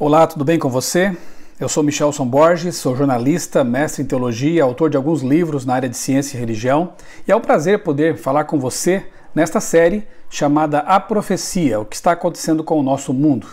Olá, tudo bem com você? Eu sou Michelson Borges, sou jornalista, mestre em teologia, autor de alguns livros na área de ciência e religião, e é um prazer poder falar com você nesta série chamada A Profecia, o que está acontecendo com o nosso mundo.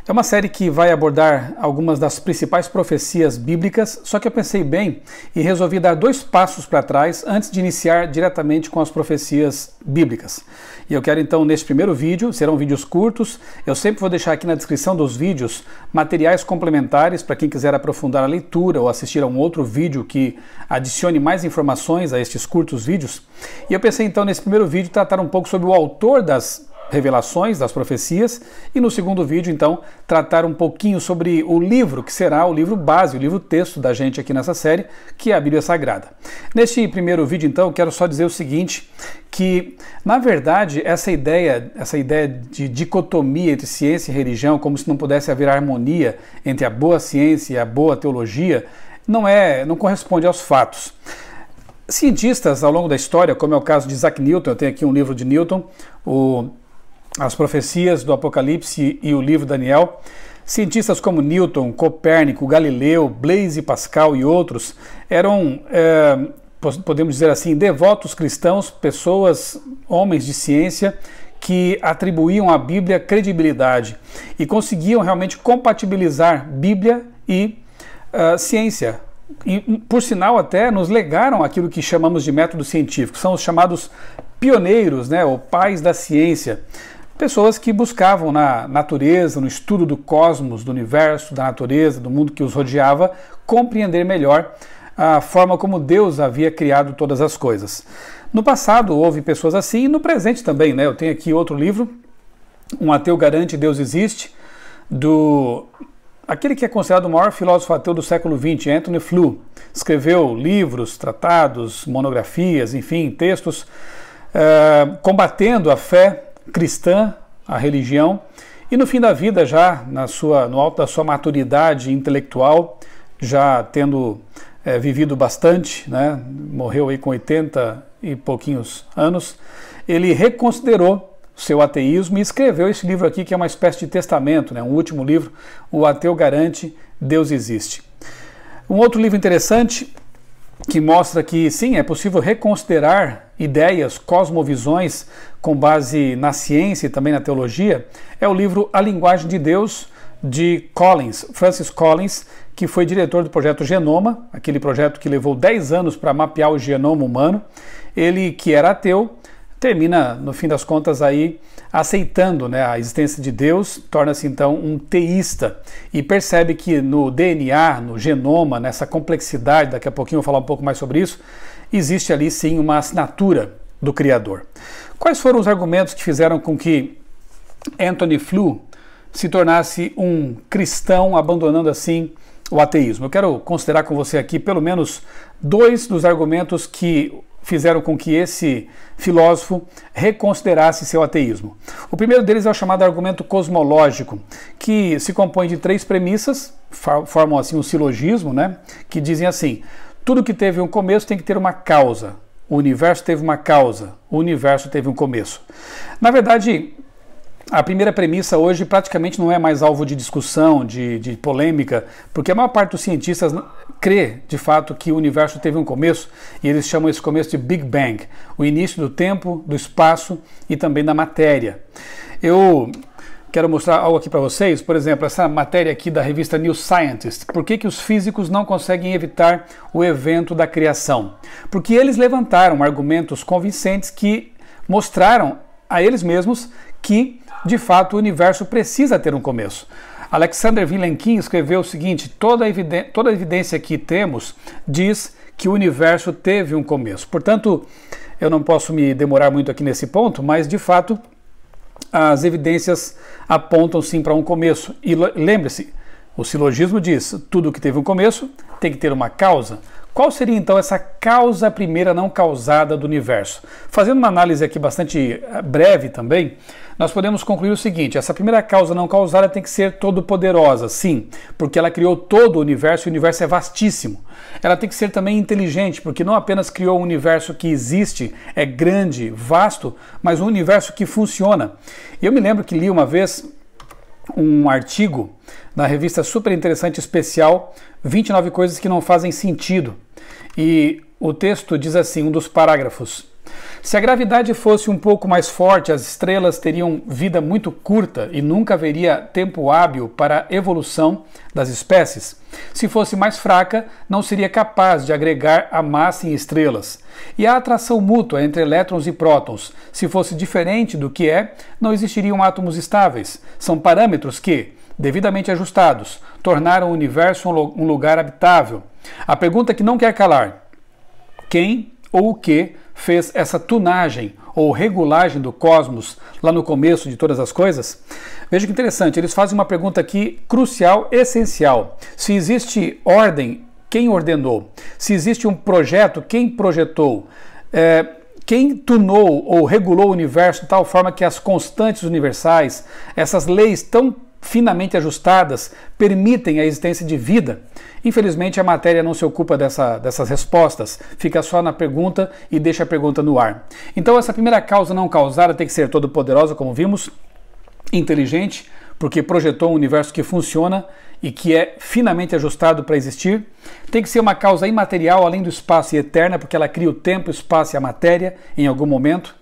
É uma série que vai abordar algumas das principais profecias bíblicas, só que eu pensei bem e resolvi dar 2 passos para trás antes de iniciar diretamente com as profecias bíblicas. E eu quero então, neste primeiro vídeo, serão vídeos curtos, eu sempre vou deixar aqui na descrição dos vídeos materiais complementares para quem quiser aprofundar a leitura ou assistir a um outro vídeo que adicione mais informações a estes curtos vídeos. E eu pensei então nesse primeiro vídeo tratar um pouco sobre o autor das revelações, das profecias, e no segundo vídeo, então, tratar um pouquinho sobre o livro, que será o livro base, o livro texto da gente aqui nessa série, que é a Bíblia Sagrada. Neste primeiro vídeo, então, eu quero só dizer o seguinte, que, na verdade, essa ideia de dicotomia entre ciência e religião, como se não pudesse haver harmonia entre a boa ciência e a boa teologia, não corresponde aos fatos. Cientistas, ao longo da história, como é o caso de Isaac Newton, eu tenho aqui um livro de Newton, As Profecias do Apocalipse e o livro Daniel. Cientistas como Newton, Copérnico, Galileu, Blaise Pascal e outros eram, podemos dizer assim, devotos cristãos, pessoas, homens de ciência, que atribuíam à Bíblia credibilidade e conseguiam realmente compatibilizar Bíblia e ciência. E, por sinal, até nos legaram aquilo que chamamos de método científico, são os chamados pioneiros, ou pais da ciência. Pessoas que buscavam na natureza, no estudo do cosmos, do universo, da natureza, do mundo que os rodeava, compreender melhor a forma como Deus havia criado todas as coisas. No passado houve pessoas assim e no presente também, Eu tenho aqui outro livro, Um Ateu Garante Deus Existe, aquele que é considerado o maior filósofo ateu do século XX, Antony Flew. Escreveu livros, tratados, monografias, enfim, textos combatendo a fé cristã, a religião, e no fim da vida, já no alto da sua maturidade intelectual, já tendo vivido bastante, morreu aí com 80 e pouquinhos anos, ele reconsiderou seu ateísmo e escreveu esse livro aqui, que é uma espécie de testamento, um último livro, O Ateu Garante Deus Existe. Um outro livro interessante que mostra que sim, é possível reconsiderar ideias, cosmovisões com base na ciência e também na teologia, é o livro A Linguagem de Deus, de Francis Collins, que foi diretor do projeto Genoma, aquele projeto que levou 10 anos para mapear o genoma humano. Ele, que era ateu, termina, no fim das contas, aí aceitando a existência de Deus, torna-se então um teísta e percebe que no DNA, no genoma, nessa complexidade, daqui a pouquinho eu vou falar um pouco mais sobre isso, existe ali sim uma assinatura do Criador. Quais foram os argumentos que fizeram com que Antony Flew se tornasse um cristão, abandonando assim o ateísmo? Eu quero considerar com você aqui pelo menos 2 dos argumentos que fizeram com que esse filósofo reconsiderasse seu ateísmo. O primeiro deles é o chamado argumento cosmológico, que se compõe de 3 premissas, formam assim um silogismo, que dizem assim: tudo que teve um começo tem que ter uma causa. O universo teve uma causa, o universo teve um começo. Na verdade, a primeira premissa hoje praticamente não é mais alvo de discussão, de polêmica, porque a maior parte dos cientistas crê, de fato, que o universo teve um começo, e eles chamam esse começo de Big Bang, o início do tempo, do espaço e também da matéria. Eu quero mostrar algo aqui para vocês, por exemplo, essa matéria aqui da revista New Scientist. Por que os físicos não conseguem evitar o evento da criação? Porque eles levantaram argumentos convincentes que mostraram a eles mesmos que, de fato, o universo precisa ter um começo. Alexander Vilenkin escreveu o seguinte: toda a evidência que temos diz que o universo teve um começo. Portanto, eu não posso me demorar muito aqui nesse ponto, mas, de fato, as evidências apontam sim para um começo. E lembre-se, o silogismo diz: tudo que teve um começo tem que ter uma causa. Qual seria então essa causa primeira não causada do universo? Fazendo uma análise aqui bastante breve também, nós podemos concluir o seguinte: essa primeira causa não causada tem que ser todo-poderosa, sim, porque ela criou todo o universo e o universo é vastíssimo. Ela tem que ser também inteligente, porque não apenas criou um universo que existe, é grande, vasto, mas um universo que funciona. E eu me lembro que li uma vez um artigo na revista super interessante especial 29 coisas que não fazem sentido. E o texto diz assim, um dos parágrafos: se a gravidade fosse um pouco mais forte, as estrelas teriam vida muito curta e nunca haveria tempo hábil para a evolução das espécies. Se fosse mais fraca, não seria capaz de agregar a massa em estrelas. E a atração mútua entre elétrons e prótons, se fosse diferente do que é, não existiriam átomos estáveis. São parâmetros que, devidamente ajustados, tornaram o universo um lugar habitável. A pergunta que não quer calar: quem ou o que fez essa tunagem ou regulagem do cosmos lá no começo de todas as coisas? Veja que interessante, eles fazem uma pergunta aqui crucial, essencial. Se existe ordem, quem ordenou? Se existe um projeto, quem projetou? Quem tunou ou regulou o universo de tal forma que as constantes universais, essas leis tão finamente ajustadas, permitem a existência de vida? Infelizmente, a matéria não se ocupa dessas respostas, fica só na pergunta e deixa a pergunta no ar. Então, essa primeira causa não causada tem que ser todo-poderosa, como vimos, inteligente, porque projetou um universo que funciona e que é finamente ajustado para existir. Tem que ser uma causa imaterial, além do espaço e eterna, porque ela cria o tempo, o espaço e a matéria em algum momento.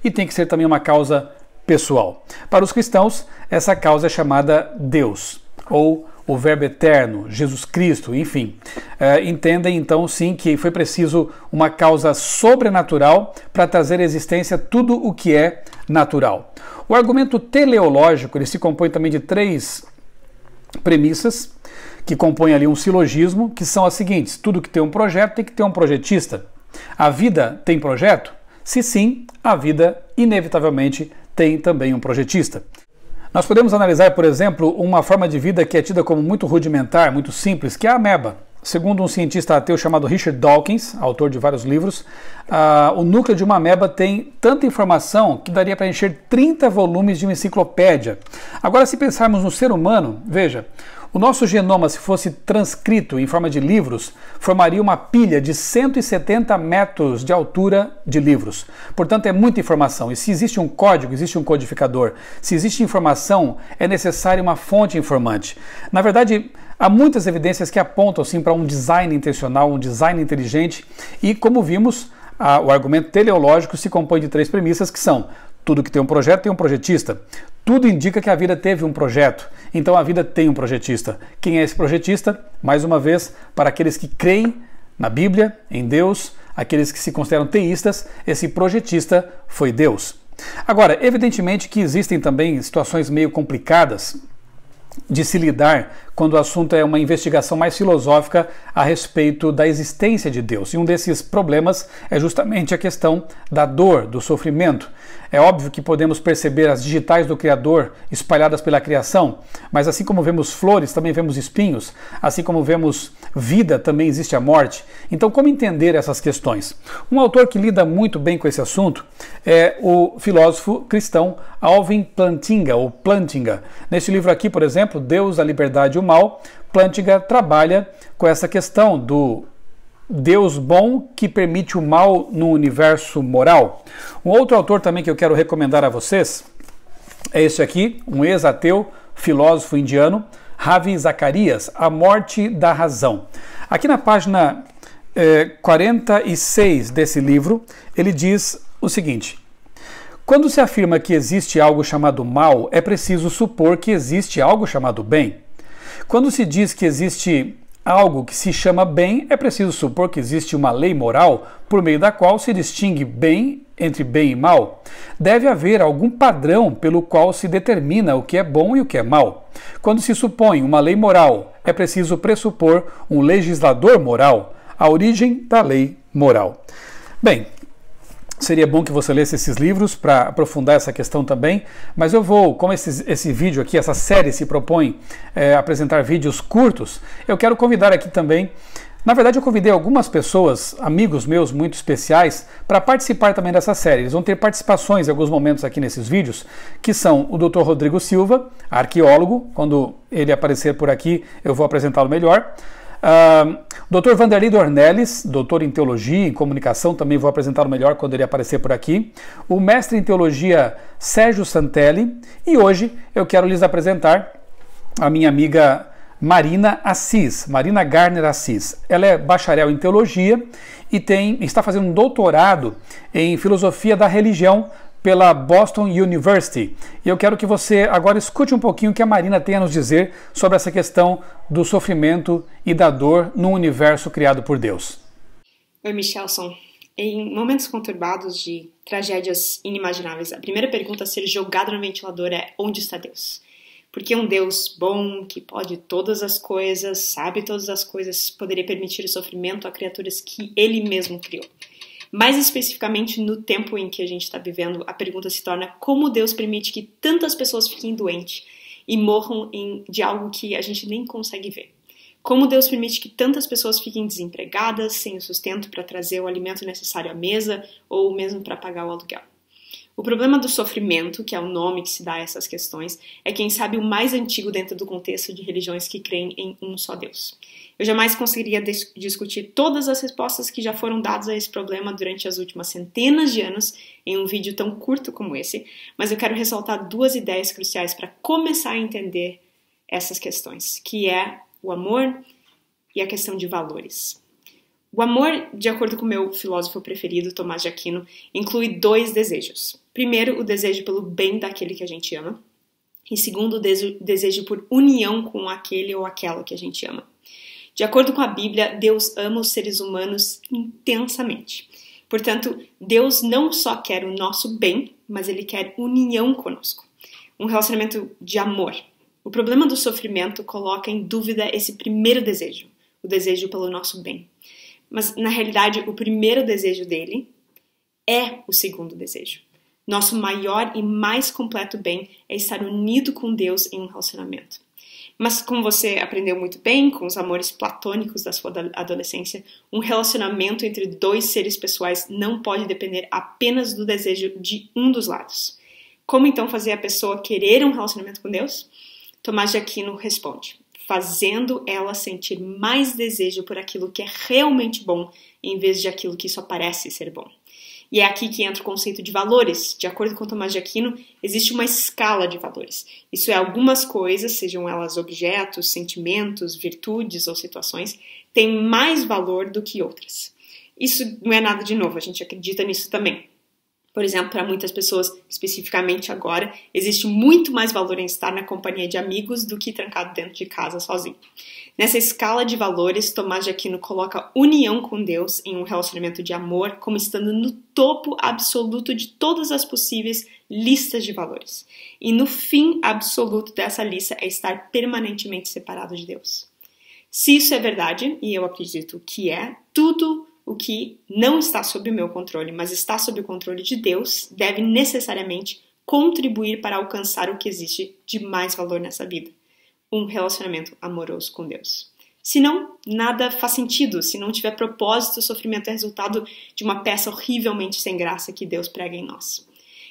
E tem que ser também uma causa pessoal. Para os cristãos, essa causa é chamada Deus, ou o Verbo Eterno, Jesus Cristo, enfim. Entendem então sim que foi preciso uma causa sobrenatural para trazer à existência tudo o que é natural. O argumento teleológico, ele se compõe também de 3 premissas, que compõem ali um silogismo, que são as seguintes: tudo que tem um projeto tem que ter um projetista. A vida tem projeto? Se sim, a vida inevitavelmente tem também um projetista. Nós podemos analisar, por exemplo, uma forma de vida que é tida como muito rudimentar, muito simples, que é a ameba. Segundo um cientista ateu chamado Richard Dawkins, autor de vários livros, o núcleo de uma ameba tem tanta informação que daria para encher 30 volumes de uma enciclopédia. Agora, se pensarmos no ser humano, veja, o nosso genoma, se fosse transcrito em forma de livros, formaria uma pilha de 170 metros de altura de livros. Portanto, é muita informação. E se existe um código, existe um codificador. Se existe informação, é necessária uma fonte informante. Na verdade, há muitas evidências que apontam sim para um design intencional, um design inteligente. E, como vimos, o argumento teleológico se compõe de 3 premissas, que são: tudo que tem um projeto tem um projetista. Tudo indica que a vida teve um projeto, então a vida tem um projetista. Quem é esse projetista? Mais uma vez, para aqueles que creem na Bíblia, em Deus, aqueles que se consideram teístas, esse projetista foi Deus. Agora, evidentemente que existem também situações meio complicadas de se lidar quando o assunto é uma investigação mais filosófica a respeito da existência de Deus. E um desses problemas é justamente a questão da dor, do sofrimento. É óbvio que podemos perceber as digitais do Criador espalhadas pela criação, mas assim como vemos flores, também vemos espinhos, assim como vemos vida, também existe a morte. Então, como entender essas questões? Um autor que lida muito bem com esse assunto é o filósofo cristão Alvin Plantinga, ou Plantinga. Neste livro aqui, por exemplo, Deus, a Liberdade e o Mal, Plantinga trabalha com essa questão do Deus bom que permite o mal no universo moral. Um outro autor também que eu quero recomendar a vocês é este aqui, um ex-ateu, filósofo indiano, Ravi Zacharias, A Morte da Razão. Aqui na página 46 desse livro, ele diz o seguinte: quando se afirma que existe algo chamado mal, é preciso supor que existe algo chamado bem. Quando se diz que existe algo que se chama bem, é preciso supor que existe uma lei moral por meio da qual se distingue bem entre bem e mal. Deve haver algum padrão pelo qual se determina o que é bom e o que é mal. Quando se supõe uma lei moral, é preciso pressupor um legislador moral, a origem da lei moral. Bem, seria bom que você lesse esses livros para aprofundar essa questão também, mas eu vou, como esse vídeo aqui, essa série se propõe apresentar vídeos curtos, eu quero convidar aqui também, na verdade eu convidei algumas pessoas, amigos meus muito especiais, para participar também dessa série. Eles vão ter participações em alguns momentos aqui nesses vídeos, que são o Dr. Rodrigo Silva, arqueólogo. Quando ele aparecer por aqui eu vou apresentá-lo melhor. Dr. Vanderlei Dornelles, doutor em Teologia e em Comunicação, também vou apresentá-lo melhor quando ele aparecer por aqui. O mestre em Teologia Sérgio Santelli. E hoje eu quero lhes apresentar a minha amiga Marina Assis, Marina Garner Assis. Ela é bacharel em teologia e está fazendo um doutorado em filosofia da religião pela Boston University. E eu quero que você agora escute um pouquinho o que a Marina tem a nos dizer sobre essa questão do sofrimento e da dor num universo criado por Deus. Oi, Michelson. Em momentos conturbados de tragédias inimagináveis, a primeira pergunta a ser jogada no ventilador é: onde está Deus? Porque um Deus bom, que pode todas as coisas, sabe todas as coisas, poderia permitir o sofrimento a criaturas que Ele mesmo criou. Mais especificamente, no tempo em que a gente está vivendo, a pergunta se torna: como Deus permite que tantas pessoas fiquem doentes e morram de algo que a gente nem consegue ver? Como Deus permite que tantas pessoas fiquem desempregadas, sem o sustento para trazer o alimento necessário à mesa ou mesmo para pagar o aluguel? O problema do sofrimento, que é o nome que se dá a essas questões, é quem sabe o mais antigo dentro do contexto de religiões que creem em um só Deus. Eu jamais conseguiria discutir todas as respostas que já foram dadas a esse problema durante as últimas centenas de anos em um vídeo tão curto como esse, mas eu quero ressaltar duas ideias cruciais para começar a entender essas questões, que é o amor e a questão de valores. O amor, de acordo com o meu filósofo preferido, Tomás de Aquino, inclui dois desejos. Primeiro, o desejo pelo bem daquele que a gente ama. E segundo, o desejo por união com aquele ou aquela que a gente ama. De acordo com a Bíblia, Deus ama os seres humanos intensamente. Portanto, Deus não só quer o nosso bem, mas Ele quer união conosco. Um relacionamento de amor. O problema do sofrimento coloca em dúvida esse primeiro desejo, o desejo pelo nosso bem. Mas, na realidade, o primeiro desejo dele é o segundo desejo. Nosso maior e mais completo bem é estar unido com Deus em um relacionamento. Mas, como você aprendeu muito bem com os amores platônicos da sua adolescência, um relacionamento entre dois seres pessoais não pode depender apenas do desejo de um dos lados. Como então fazer a pessoa querer um relacionamento com Deus? Tomás de Aquino responde: fazendo ela sentir mais desejo por aquilo que é realmente bom, em vez de aquilo que só parece ser bom. E é aqui que entra o conceito de valores. De acordo com Tomás de Aquino, existe uma escala de valores. Isso é, algumas coisas, sejam elas objetos, sentimentos, virtudes ou situações, têm mais valor do que outras. Isso não é nada de novo, a gente acredita nisso também. Por exemplo, para muitas pessoas, especificamente agora, existe muito mais valor em estar na companhia de amigos do que trancado dentro de casa sozinho. Nessa escala de valores, Tomás de Aquino coloca união com Deus em um relacionamento de amor como estando no topo absoluto de todas as possíveis listas de valores. E no fim absoluto dessa lista é estar permanentemente separado de Deus. Se isso é verdade, e eu acredito que é, tudo o que não está sob o meu controle, mas está sob o controle de Deus, deve necessariamente contribuir para alcançar o que existe de mais valor nessa vida: um relacionamento amoroso com Deus. Senão, nada faz sentido. Se não tiver propósito, o sofrimento é resultado de uma peça horrivelmente sem graça que Deus prega em nós.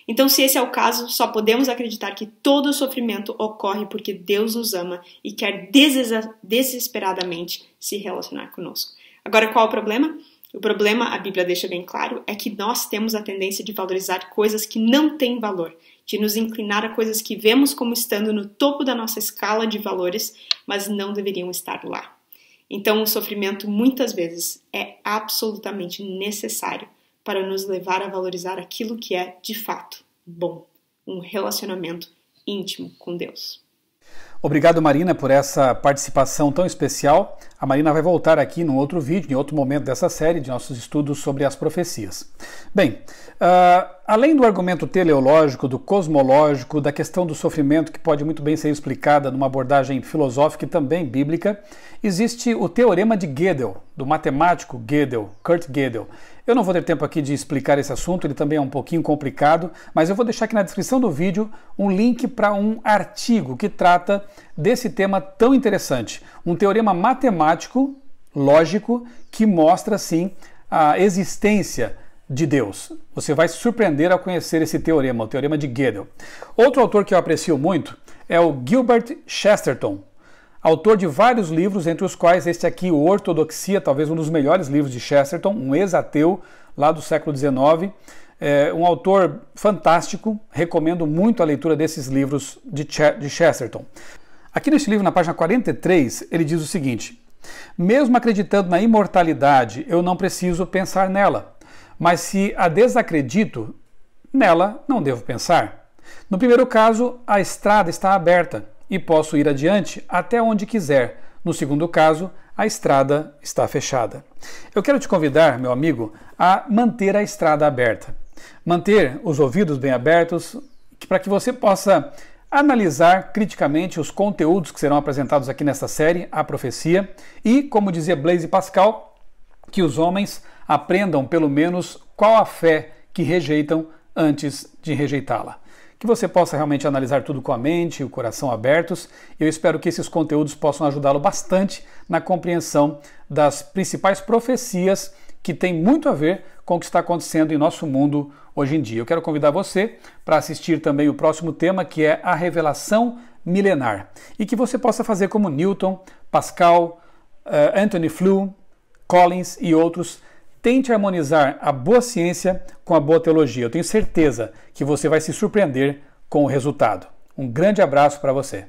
Então, se esse é o caso, só podemos acreditar que todo o sofrimento ocorre porque Deus nos ama e quer desesperadamente se relacionar conosco. Agora, qual é o problema? O problema, a Bíblia deixa bem claro, é que nós temos a tendência de valorizar coisas que não têm valor, de nos inclinar a coisas que vemos como estando no topo da nossa escala de valores, mas não deveriam estar lá. Então, o sofrimento muitas vezes é absolutamente necessário para nos levar a valorizar aquilo que é, de fato, bom, um relacionamento íntimo com Deus. Obrigado, Marina, por essa participação tão especial. A Marina vai voltar aqui num outro vídeo, em outro momento dessa série de nossos estudos sobre as profecias. Bem, além do argumento teleológico, do cosmológico, da questão do sofrimento, que pode muito bem ser explicada numa abordagem filosófica e também bíblica, existe o teorema de Gödel, do matemático Gödel, Kurt Gödel. Eu não vou ter tempo aqui de explicar esse assunto, ele também é um pouquinho complicado, mas eu vou deixar aqui na descrição do vídeo um link para um artigo que trata desse tema tão interessante. Um teorema matemático, lógico, que mostra, sim, a existência de Deus. Você vai se surpreender ao conhecer esse teorema, o teorema de Gödel. Outro autor que eu aprecio muito é o Gilbert Chesterton, autor de vários livros, entre os quais este aqui, o Ortodoxia, talvez um dos melhores livros de Chesterton, um ex-ateu lá do século XIX. Um autor fantástico, recomendo muito a leitura desses livros de Chesterton. Aqui neste livro, na página 43, ele diz o seguinte: mesmo acreditando na imortalidade, eu não preciso pensar nela, mas se a desacredito, nela não devo pensar. No primeiro caso, a estrada está aberta e posso ir adiante até onde quiser. No segundo caso, a estrada está fechada. Eu quero te convidar, meu amigo, a manter a estrada aberta. Manter os ouvidos bem abertos para que você possa analisar criticamente os conteúdos que serão apresentados aqui nesta série, A Profecia, e, como dizia Blaise Pascal, que os homens aprendam pelo menos qual a fé que rejeitam antes de rejeitá-la. Que você possa realmente analisar tudo com a mente e o coração abertos. Eu espero que esses conteúdos possam ajudá-lo bastante na compreensão das principais profecias que têm muito a ver com o que está acontecendo em nosso mundo hoje em dia. Eu quero convidar você para assistir também o próximo tema, que é a revelação milenar. E que você possa fazer como Newton, Pascal, Anthony Flew, Collins e outros. Tente harmonizar a boa ciência com a boa teologia. Eu tenho certeza que você vai se surpreender com o resultado. Um grande abraço para você.